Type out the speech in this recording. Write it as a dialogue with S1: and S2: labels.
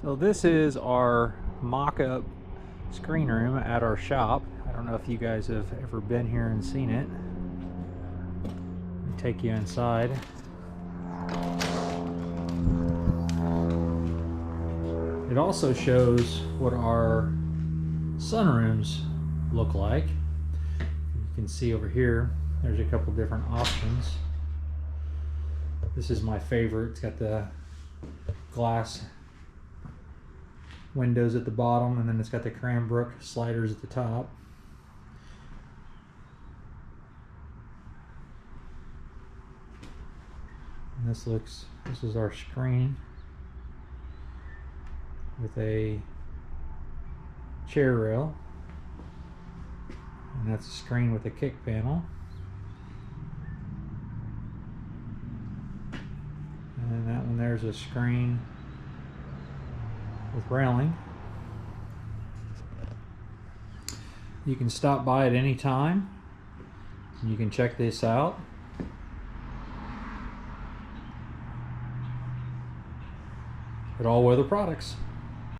S1: So this is our mock-up screen room at our shop. I don't know if you guys have ever been here and seen it. I'll take you inside. It also shows what our sunrooms look like. You can see over here, there's a couple different options. This is my favorite. It's got the glass windows at the bottom, and then it's got the Cranbrook sliders at the top. And this is our screen with a chair rail, and that's a screen with a kick panel. And that one there's a screen with railing. You can stop by at any time. You can check this out. At All Weather Products.